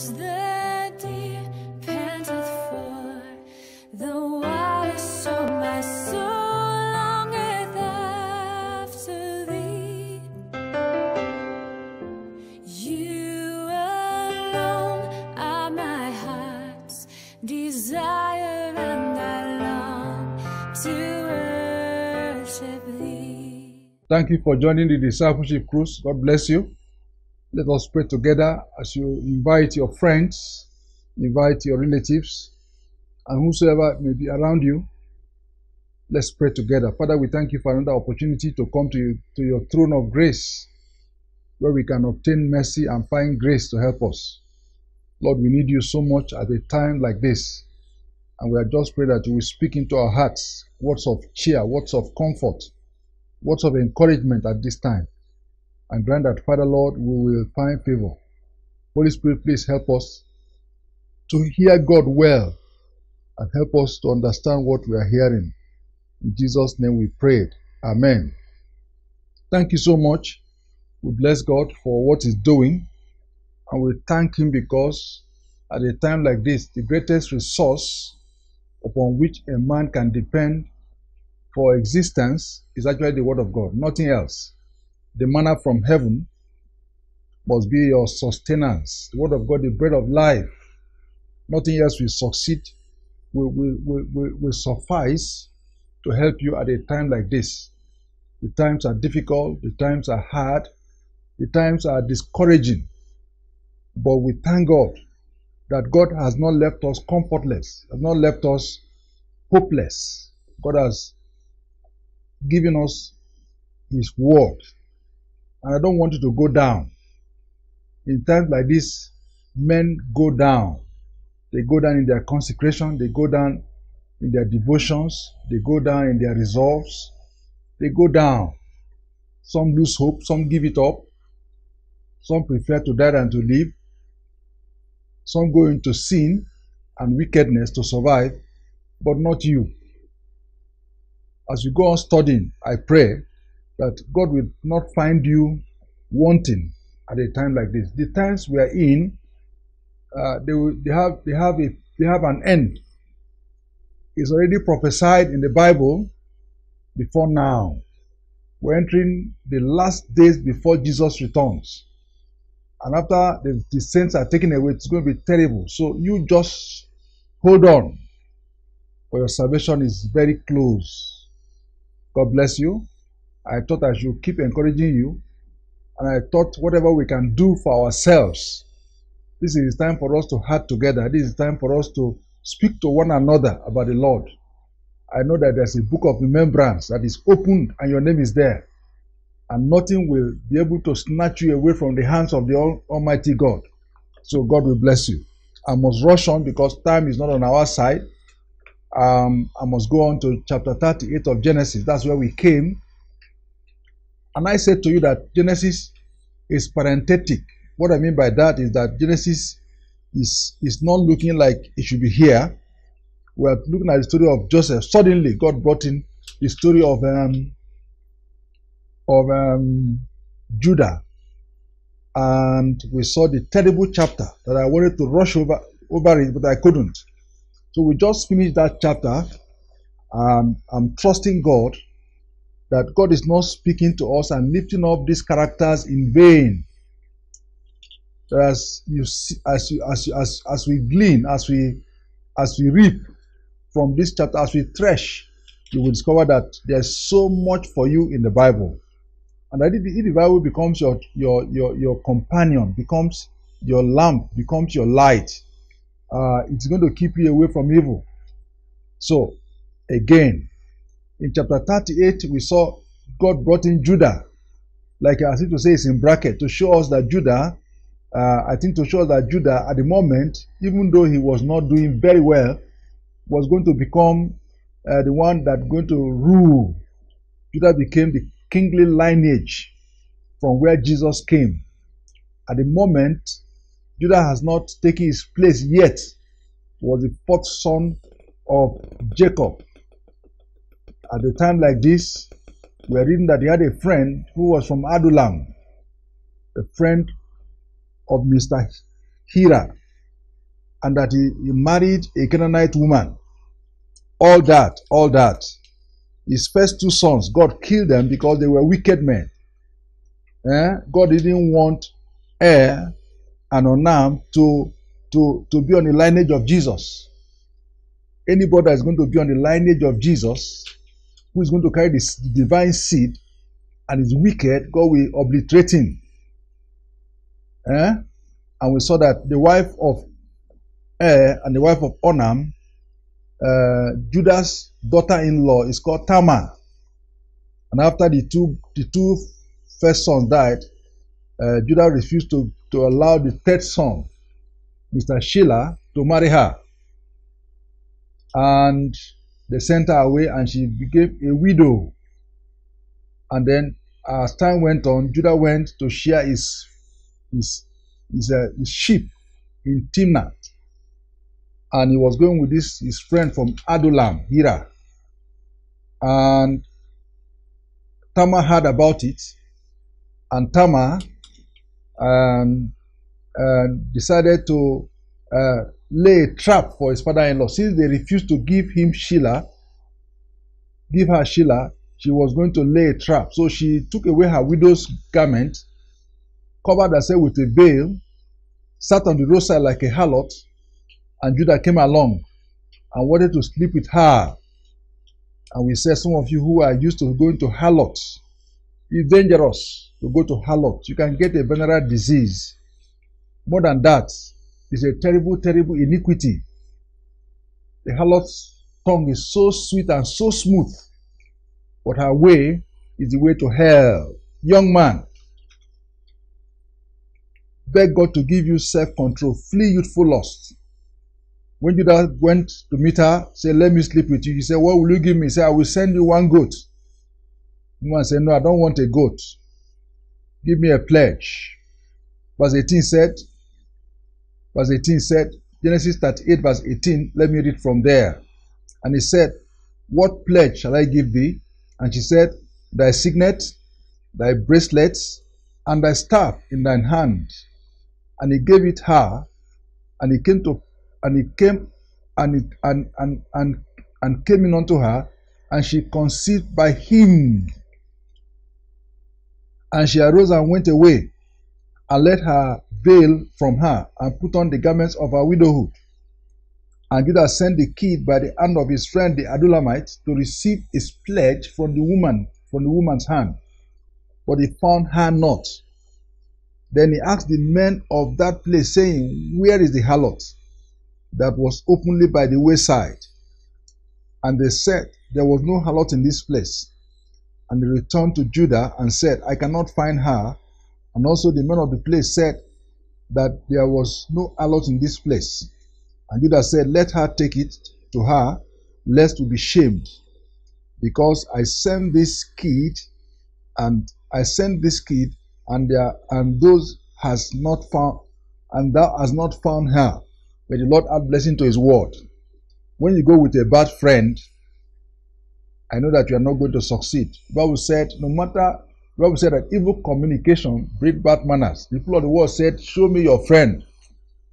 as the deer panteth for the water, so my soul longeth after thee. You alone are my heart's desire, and I long to worship thee. Thank you for joining the Discipleship Cruise. God bless you. Let us pray together as you invite your friends, invite your relatives, and whosoever may be around you. Let's pray together. Father, we thank you for another opportunity to come to your throne of grace, where we can obtain mercy and find grace to help us. Lord, we need you so much at a time like this. And we are just praying that you will speak into our hearts words of cheer, words of comfort, words of encouragement at this time. And grant that, Father, Lord, we will find favor. Holy Spirit, please help us to hear God well and help us to understand what we are hearing. In Jesus' name we prayed. Amen. Thank you so much. We bless God for what He's doing, and we thank Him because at a time like this, the greatest resource upon which a man can depend for existence is actually the Word of God, nothing else. The manna from heaven must be your sustenance. The Word of God, the bread of life. Nothing else will succeed, will suffice to help you at a time like this. The times are difficult, the times are hard, the times are discouraging. But we thank God that God has not left us comfortless, has not left us hopeless. God has given us His word. And I don't want you to go down. In times like this, men go down. They go down in their consecration, they go down in their devotions, they go down in their resolves, they go down. Some lose hope, some give it up, some prefer to die than to live, some go into sin and wickedness to survive, but not you. As you go on studying, I pray that God will not find you wanting at a time like this. The times we are in, they have an end. It's already prophesied in the Bible before now. We're entering the last days before Jesus returns. And after the saints are taken away, it's going to be terrible. So you just hold on, for your salvation is very close. God bless you. I thought I should keep encouraging you, and I thought whatever we can do for ourselves, this is time for us to heart together. This is time for us to speak to one another about the Lord. I know that there's a book of remembrance that is opened and your name is there, and nothing will be able to snatch you away from the hands of the Almighty God. So God will bless you. I must rush on because time is not on our side. I must go on to chapter 38 of Genesis. That's where we came. And I said to you that Genesis is parenthetic. What I mean by that is that Genesis is not looking like it should be here. We are looking at the story of Joseph. Suddenly, God brought in the story of Judah. And we saw the terrible chapter that I wanted to rush over it, but I couldn't. So we just finished that chapter. I'm trusting God that God is not speaking to us and lifting up these characters in vain. As we glean, as we reap from this chapter, as we thresh, you will discover that there's so much for you in the Bible. And if the Bible becomes your companion, becomes your lamp, becomes your light, it's going to keep you away from evil. So, again, in chapter 38, we saw God brought in Judah. Like I seem to say, it's in bracket to show us that Judah, to show us that Judah at the moment, even though he was not doing very well, was going to become the one that's going to rule. Judah became the kingly lineage from where Jesus came. At the moment, Judah has not taken his place yet. He was the fourth son of Jacob. At a time like this, we are reading that he had a friend who was from Adullam, a friend of Mr. Hira. and that he married a Canaanite woman. All that. His first 2 sons, God killed them because they were wicked men. God didn't want Er and Onam to be on the lineage of Jesus. Anybody that is going to be on the lineage of Jesus, who is going to carry this divine seed and is wicked, God will obliterate him. And we saw that the wife of Er and the wife of Onam, Judah's daughter-in-law, is called Tamar. And after the two first sons died, Judah refused to allow the 3rd son, Mr. Shelah, to marry her. And they sent her away and she became a widow. And then as time went on, Judah went to share his sheep in Timnath. And he was going with his friend from Adullam, Hira. And Tamar heard about it. And Tamar decided to lay a trap for his father-in-law. Since they refused to give her Shelah, she was going to lay a trap. So she took away her widow's garment, covered herself with a veil, sat on the roadside like a harlot, and Judah came along and wanted to sleep with her. And we said, some of you who are used to going to harlots, it's dangerous to go to harlot. You can get a venereal disease. More than that, it's a terrible, terrible iniquity. The harlot's tongue is so sweet and so smooth, but her way is the way to hell. Young man, beg God to give you self-control. Flee youthful lust. When Judah went to meet her, said, let me sleep with you. He said, what will you give me? He said, I will send you 1 goat. The woman said, no, I don't want a goat. Give me a pledge. Verse 18 said, Genesis 38 verse 18, let me read from there. And he said, what pledge shall I give thee? And she said, thy signet, thy bracelets, and thy staff in thine hand. And he gave it her, and he came in unto her, and she conceived by him. And she arose and went away, and let her veil from her, and put on the garments of her widowhood. And Judah sent the kid by the hand of his friend the Adullamite to receive his pledge from the woman's hand. But he found her not. Then he asked the men of that place, saying, where is the harlot that was openly by the wayside? And they said, there was no harlot in this place. And he returned to Judah and said, I cannot find her. And also the men of the place said that there was no harlot in this place. And Judah said, let her take it to her, lest we be shamed. Because I sent this kid, and those has not found, and thou hast not found her. May the Lord add blessing to his word. When you go with a bad friend, I know that you are not going to succeed. The Bible said, that evil communication breeds bad manners. The people of the world said, show me your friend,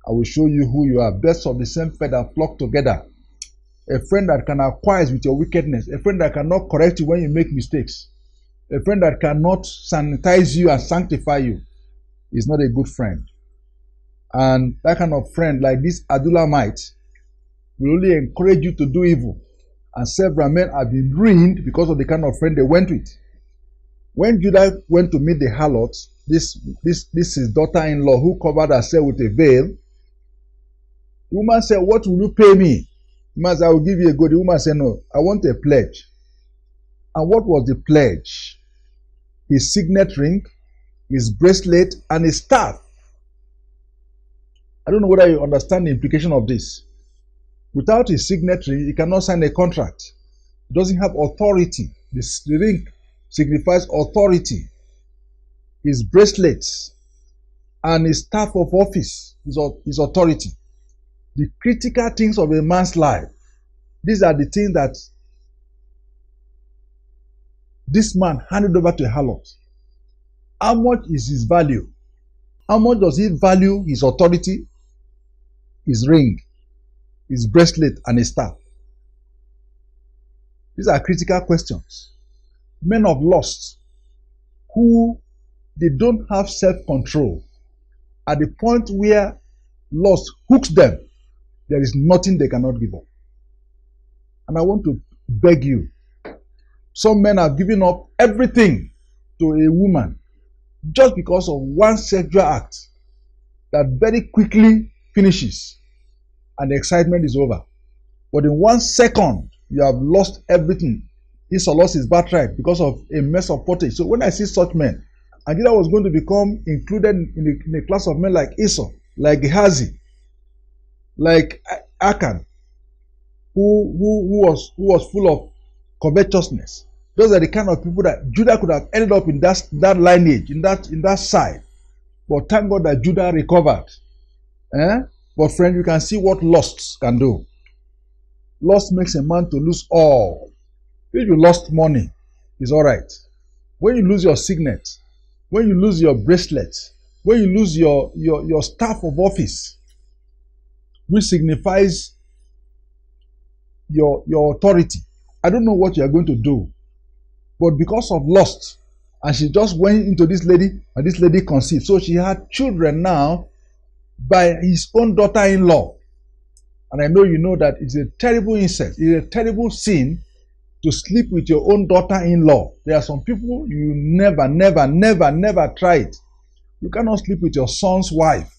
I will show you who you are. Birds of the same feather flock together. A friend that can acquire with your wickedness. A friend that cannot correct you when you make mistakes. A friend that cannot sanitize you and sanctify you is not a good friend. And that kind of friend, like this Adullamite, will only encourage you to do evil. And several men have been ruined because of the kind of friend they went with. When Judah went to meet the harlot, this is daughter-in-law who covered herself with a veil. The woman said, what will you pay me? The man said, I will give you a goat. The woman said, no, I want a pledge. And what was the pledge? His signet ring, his bracelet, and his staff. I don't know whether you understand the implication of this. Without his signet ring, he cannot sign a contract. He doesn't have authority. The ring signifies authority. His bracelets and his staff of office is authority. The critical things of a man's life, these are the things that this man handed over to a harlot. How much is his value? How much does he value his authority? His ring. his bracelet, and his staff? These are critical questions. Men of lust who they don't have self-control. At the point where lust hooks them, there is nothing they cannot give up. And I want to beg you, some men have given up everything to a woman just because of one sexual act that very quickly finishes and the excitement is over. But in 1 second, you have lost everything. Esau lost his birthright because of a mess of pottage. So when I see such men, and Judah was going to become included in a class of men like Esau, like Gehazi, like Achan, who was full of covetousness. Those are the kind of people that Judah could have ended up in that lineage, in that side. But thank God that Judah recovered. But friend, you can see what lust can do. Lust makes a man to lose all. If you lost money, it's all right. When you lose your signet, when you lose your bracelet, when you lose your staff of office, which signifies your authority, I don't know what you are going to do. But because of lust, and she just went into this lady, and this lady conceived. So she had children now by his own daughter-in-law. And I know you know that it's a terrible incest. It's a terrible sin to sleep with your own daughter-in-law. There are some people you never try it. You cannot sleep with your son's wife.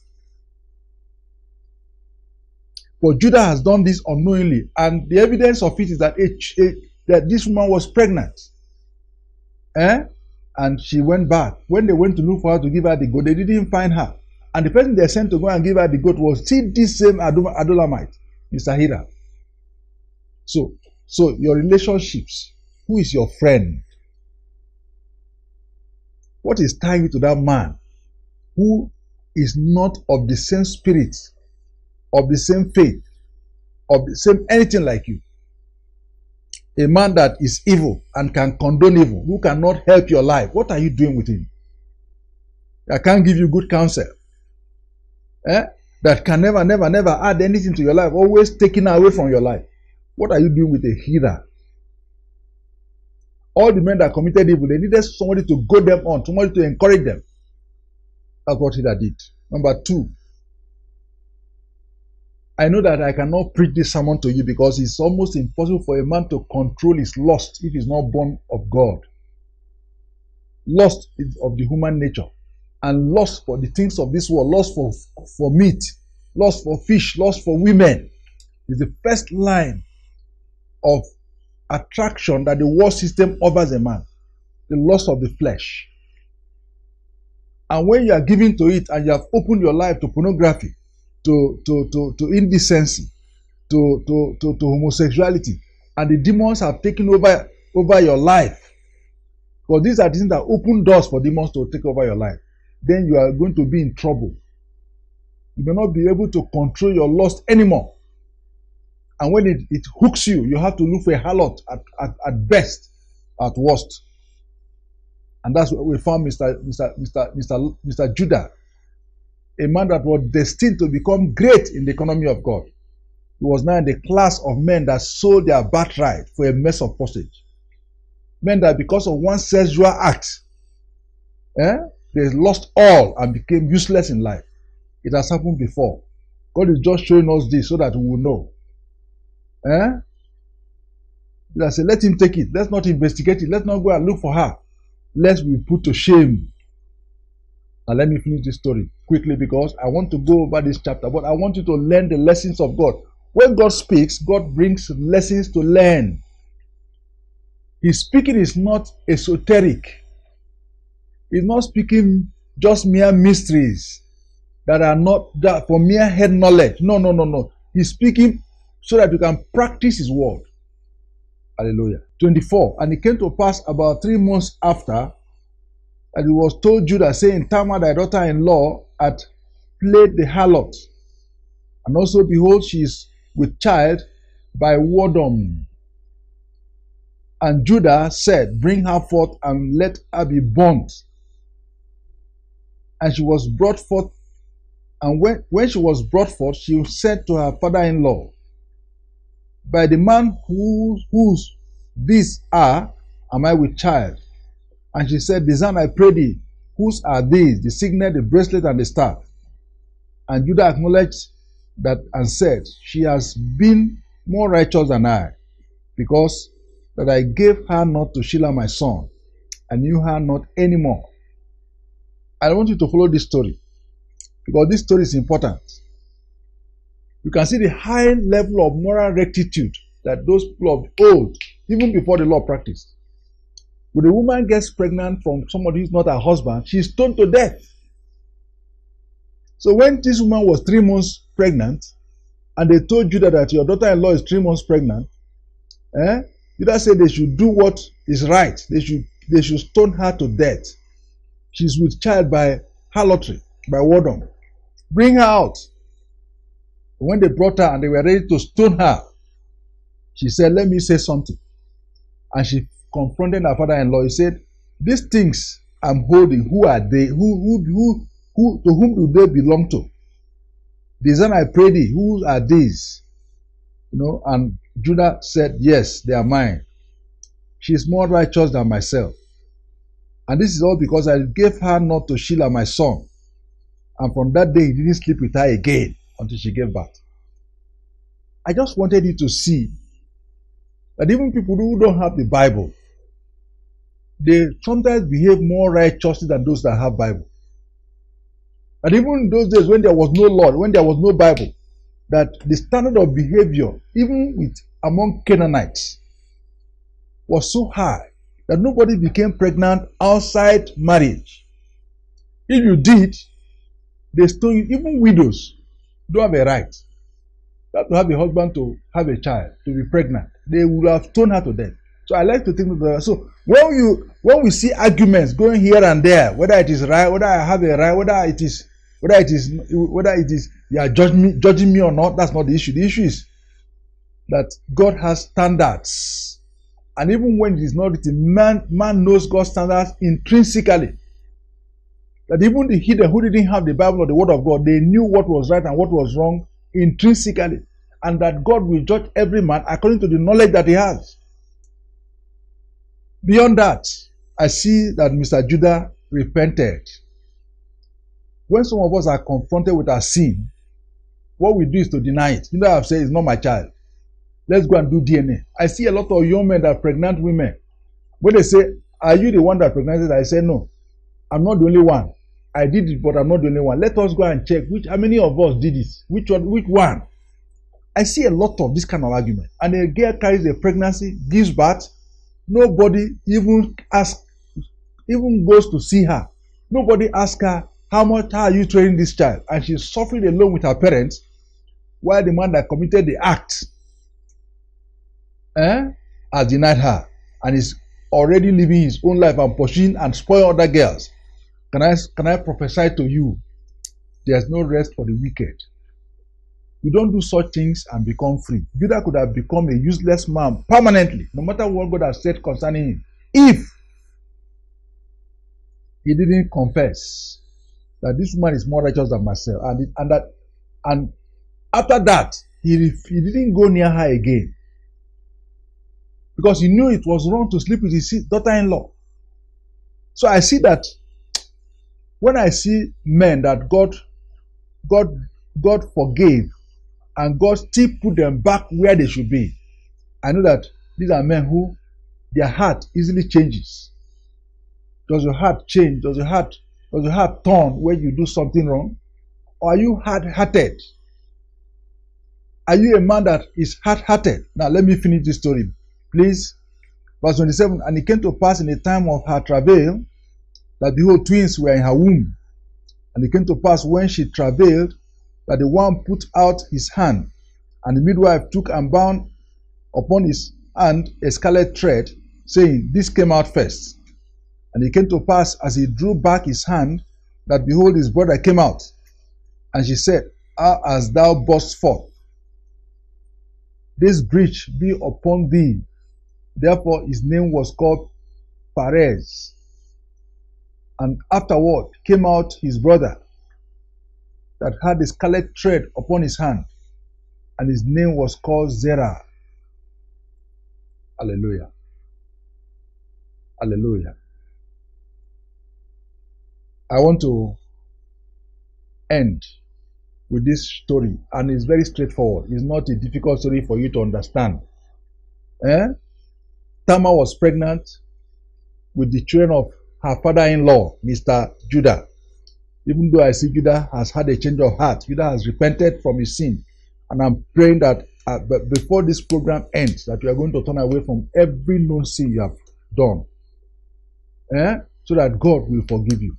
But Judah has done this unknowingly, and the evidence of it is that that this woman was pregnant. And she went back. When they went to look for her to give her the goat, they didn't find her. And the person they sent to go and give her the goat was still this same Adulamite, Mr. Hira. So your relationships, who is your friend? What is tying you to that man who is not of the same spirit, of the same faith, of the same anything like you? A man that is evil and can condone evil, who cannot help your life. What are you doing with him? I can't give you good counsel. That can never add anything to your life, always taking away from your life. What are you doing with a heathen? All the men that committed evil, they needed somebody to goad them on, somebody to encourage them. That's what Hira did. Number 2, I know that I cannot preach this sermon to you because it's almost impossible for a man to control his lust if he's not born of God. Lust is of the human nature. And lust for the things of this world, lust for meat, lust for fish, lust for women is the first line of attraction that the world system offers a man. The lust of the flesh. And when you are given to it and you have opened your life to pornography, to indecency, to homosexuality, and the demons have taken over your life, because these are things that open doors for demons to take over your life, then you are going to be in trouble. You may not be able to control your lust anymore. And when it hooks you, you have to look for a harlot at best, at worst. And that's where we found Mr. Judah, a man that was destined to become great in the economy of God. He was now in the class of men that sold their birthright for a mess of postage. Men that because of one sexual act, they lost all and became useless in life. It has happened before. God is just showing us this so that we will know. I say, let him take it. Let's not investigate it. Let's not go and look for her. Lest we put to shame. Now let me finish this story quickly because I want to go over this chapter, but I want you to learn the lessons of God. When God speaks, God brings lessons to learn. His speaking is not esoteric. He's not speaking just mere mysteries that are not that for mere head knowledge. No. He's speaking so that you can practice his word. Hallelujah. 24. And it came to pass about 3 months after that it was told Judah, saying, Tamar, thy daughter-in-law, hath played the harlot. And also, behold, she is with child by whoredom. And Judah said, Bring her forth and let her be burnt. And she was brought forth. And when she was brought forth, she said to her father-in-law, by the man whose these are, am I with child? And she said, the son, I pray thee, whose are these, the signet, the bracelet, and the staff? And Judah acknowledged that and said, she has been more righteous than I, because that I gave her not to Shelah my son, and knew her not anymore. I want you to follow this story, because this story is important. You can see the high level of moral rectitude that those people of old, even before the law, practiced. When a woman gets pregnant from somebody who is not her husband, she is stoned to death. So when this woman was 3 months pregnant, and they told Judah that your daughter-in-law is 3 months pregnant, Judah said they should do what is right. They should stone her to death. She's with child by harlotry, by whoredom. Bring her out. When they brought her and they were ready to stone her, she said, let me say something. And she confronted her father-in-law. He said, these things I'm holding, who are they? To whom do they belong to? The son, I pray thee, who are these? And Judah said, yes, they are mine. She is more righteous than myself. And this is all because I gave her not to Shelah my son. And from that day, he didn't sleep with her again until she gave birth. I just wanted you to see that even people who don't have the Bible, they sometimes behave more righteously than those that have Bible. And even in those days when there was no Lord, when there was no Bible, that the standard of behavior, even among Canaanites, was so high that nobody became pregnant outside marriage. If you did, they stone you. Even widows don't have a right. They have to have a husband to have a child, to be pregnant. They would have stoned her to death. So I like to think that. So when we see arguments going here and there, whether it is right, whether I have a right, whether it is you are judging me or not, that's not the issue. The issue is that God has standards. And even when it is not written, man knows God's standards intrinsically. That even the heathen who didn't have the Bible or the Word of God, they knew what was right and what was wrong intrinsically. And that God will judge every man according to the knowledge that he has. Beyond that, I see that Mr. Judah repented. When some of us are confronted with our sin, what we do is to deny it. You know, I've said, it's not my child. Let's go and do DNA. I see a lot of young men that are pregnant women. When they say, are you the one that pregnant? I say, no, I'm not the only one. I did it, but I'm not the only one. Let us go and check how many of us did it. Which one? I see a lot of this kind of argument. And a girl carries a pregnancy, gives birth. Nobody even goes to see her. Nobody asks her, how are you training this child? And she's suffering alone with her parents, while the man that committed the act has denied her and is already living his own life and pursuing and spoiling other girls. Can I prophesy to you? There's no rest for the wicked. You don't do such things and become free. Judah could have become a useless man permanently, no matter what God has said concerning him, if he didn't confess that this woman is more righteous than myself, and after that he didn't go near her again, because he knew it was wrong to sleep with his daughter-in-law. So I see that when I see men that God forgave and God still put them back where they should be, I know that these are men who their heart easily changes. Does your heart change? Does your heart turn when you do something wrong? Or are you hard-hearted? Are you a man that is hard-hearted? Now let me finish this story, please. Verse 27, and it came to pass in the time of her travail, that behold, twins were in her womb. And it came to pass when she travailed, that the one put out his hand, and the midwife took and bound upon his hand a scarlet thread, saying, this came out first. And it came to pass, as he drew back his hand, that behold, his brother came out. And she said, how hast thou burst forth? This breach be upon thee. Therefore his name was called Perez. And afterward came out his brother, that had a scarlet thread upon his hand, and his name was called Zerah. Hallelujah. Hallelujah. I want to end with this story, and it's very straightforward. It's not a difficult story for you to understand. Tamar was pregnant with the children of her father-in-law, Mr. Judah. Even though I see Judah has had a change of heart, Judah has repented from his sin, and I'm praying that before this program ends, that you are going to turn away from every known sin you have done, so that God will forgive you.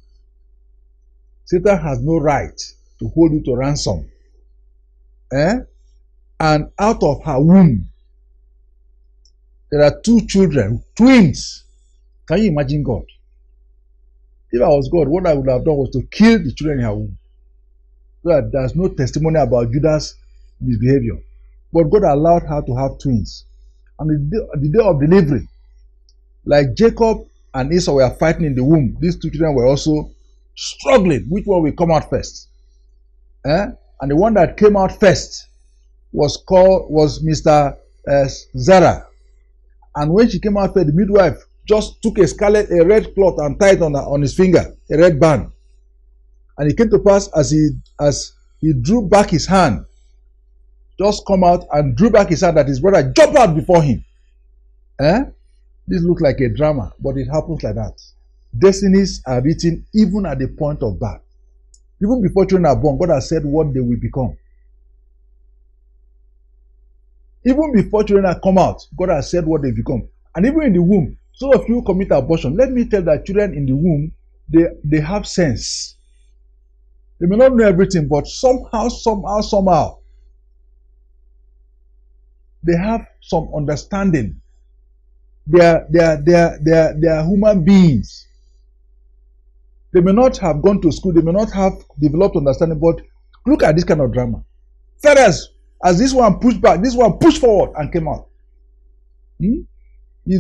Satan has no right to hold you to ransom. And out of her womb, there are 2 children, twins. Can you imagine God? If I was God, what I would have done was to kill the children in her womb, so that there's no testimony about Judah's misbehavior. But God allowed her to have twins. And the day of delivery, like Jacob and Esau were fighting in the womb, these 2 children were also struggling. Which one will come out first? And the one that came out first was Mr. Zara. And when she came out first, the midwife just took a red cloth and tied on his finger, a red band. And it came to pass as he drew back his hand, just come out and drew back his hand, that his brother jumped out before him. This looks like a drama, but it happens like that. Destinies are written even at the point of birth. Even before children are born, God has said what they will become. Even before children come out, God has said what they become. And even in the womb, some of you commit abortion. Let me tell that children in the womb, they have sense. They may not know everything, but somehow, they have some understanding. They are human beings. They may not have gone to school, they may not have developed understanding, but look at this kind of drama. Whereas, as this one pushed back, this one pushed forward and came out. He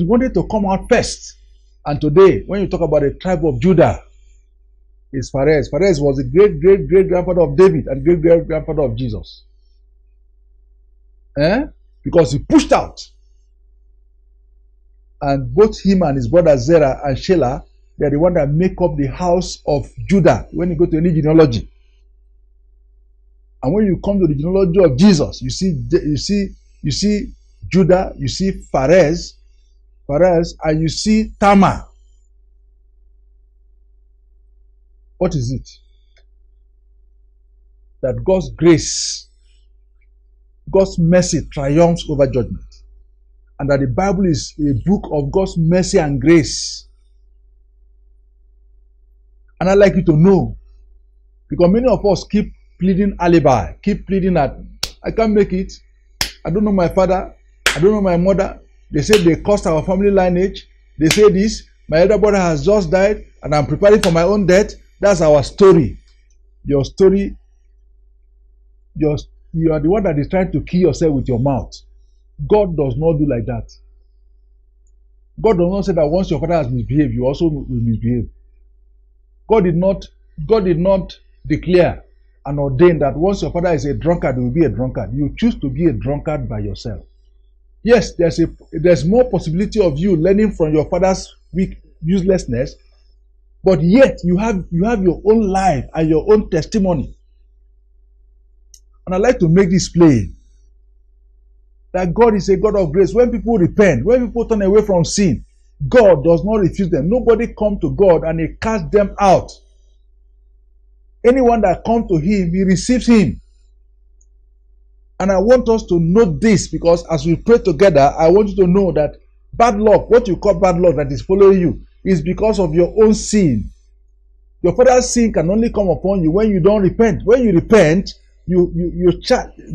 wanted to come out first. And today, when you talk about the tribe of Judah, it's Pharez. Pharez was the great-great-great-grandfather of David and great-great-grandfather of Jesus. Because he pushed out. And both him and his brother Zerah and Shelah, they are the one that make up the house of Judah when you go to any genealogy. And when you come to the genealogy of Jesus, you see Judah, you see Pharez, and you see Tamar. What is it? That God's grace, God's mercy triumphs over judgment. And that the Bible is a book of God's mercy and grace. And I'd like you to know, because many of us keep pleading alibi, keep pleading that I can't make it, I don't know my father, I don't know my mother, they say they caused our family lineage, they say this, my elder brother has just died and I'm preparing for my own death. That's our story. Your story, you are the one that is trying to kill yourself with your mouth. God does not do like that. God does not say that once your father has misbehaved, you also will misbehave. God did not declare and ordain that once your father is a drunkard, you will be a drunkard. You choose to be a drunkard by yourself. Yes, there's more possibility of you learning from your father's uselessness, but yet you have your own life and your own testimony. And I'd like to make this plain, that God is a God of grace. When people repent, when people turn away from sin, God does not refuse them. Nobody comes to God and he casts them out. Anyone that comes to him, he receives him. And I want us to note this, because as we pray together, I want you to know that bad luck, what you call bad luck that is following you, is because of your own sin. Your father's sin can only come upon you when you don't repent. When you repent,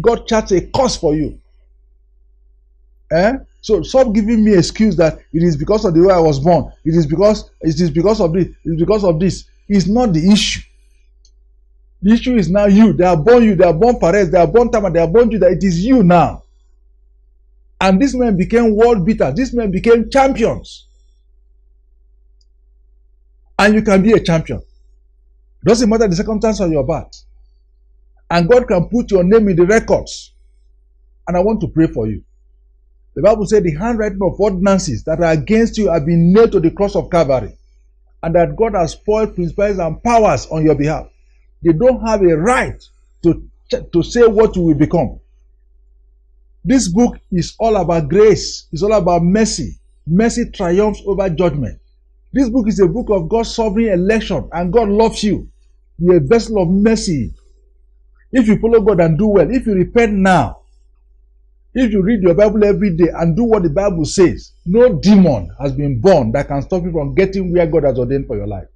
God charges a cost for you. So stop giving me excuse that it is because of the way I was born. It is because of this. It is because of this. It's not the issue. The issue is now you. They are born you. They are born Pharez. They are born Tamar. They are born Judah. It is you now. And these men became world beaters. These men became champions. And you can be a champion. Doesn't matter the circumstance of your birth. And God can put your name in the records. And I want to pray for you. The Bible said the handwriting of ordinances that are against you have been nailed to the cross of Calvary, and that God has spoiled principalities and powers on your behalf. They don't have a right to say what you will become. This book is all about grace. It's all about mercy. Mercy triumphs over judgment. This book is a book of God's sovereign election, and God loves you. You're a vessel of mercy. If you follow God and do well, if you repent now, if you read your Bible every day and do what the Bible says, no demon has been born that can stop you from getting where God has ordained for your life.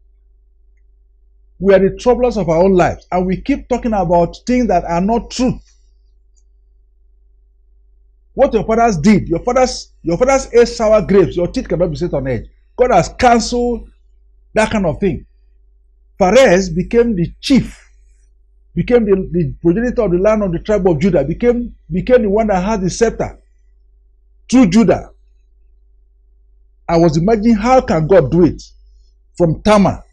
We are the troublers of our own lives, and we keep talking about things that are not truth. What your fathers did, your fathers ate sour grapes, your teeth cannot be set on edge. God has cancelled that kind of thing. Perez became the chief, became the progenitor of the land of the tribe of Judah, became the one that had the scepter through Judah. I was imagining, how can God do it from Tamar,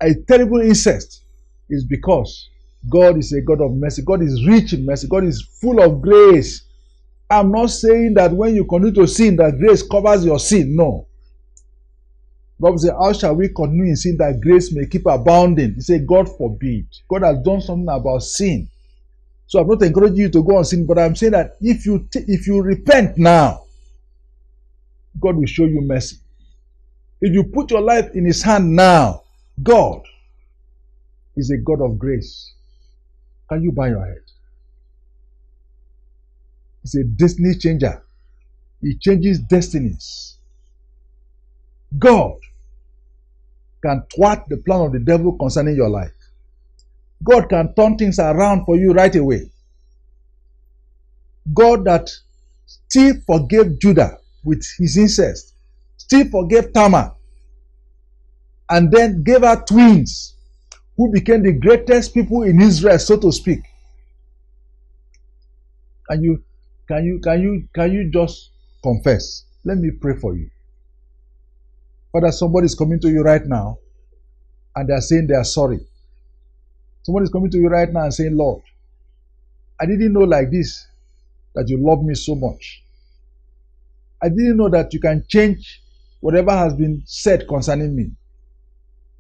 a terrible incest? Is because God is a God of mercy. God is rich in mercy. God is full of grace. I'm not saying that when you continue to sin, that grace covers your sin. No. God says, how shall we continue in sin that grace may keep abounding? He said, God forbid. God has done something about sin. So I'm not encouraging you to go on sin, but I'm saying that if you repent now, God will show you mercy. If you put your life in His hand now, God is a God of grace. Can you bow your head? He's a destiny changer. He changes destinies. God can thwart the plan of the devil concerning your life. God can turn things around for you right away. God that still forgave Judah with his incest, still forgave Tamar, and then gave her twins who became the greatest people in Israel, so to speak. Can you just confess? Let me pray for you. Father, somebody is coming to you right now and they are saying they are sorry. Somebody is coming to you right now and saying, Lord, I didn't know like this that you love me so much. I didn't know that you can change whatever has been said concerning me.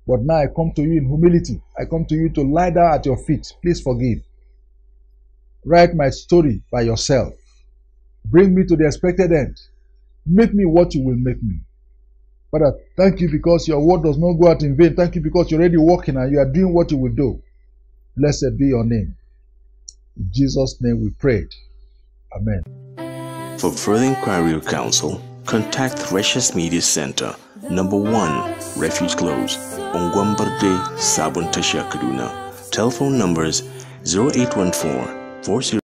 But now I come to you in humility. I come to you to lie down at your feet. Please forgive. Write my story by yourself. Bring me to the expected end. Make me what you will make me. Father, thank you because your word does not go out in vain. Thank you because you're already working and you are doing what you will do. Blessed be your name. In Jesus' name we prayed. Amen. For further inquiry or counsel, contact Threshers Media Center, number 1, Refuge Close, Ongwambarde, Sabon Tasha, Kaduna. Telephone numbers 0814 40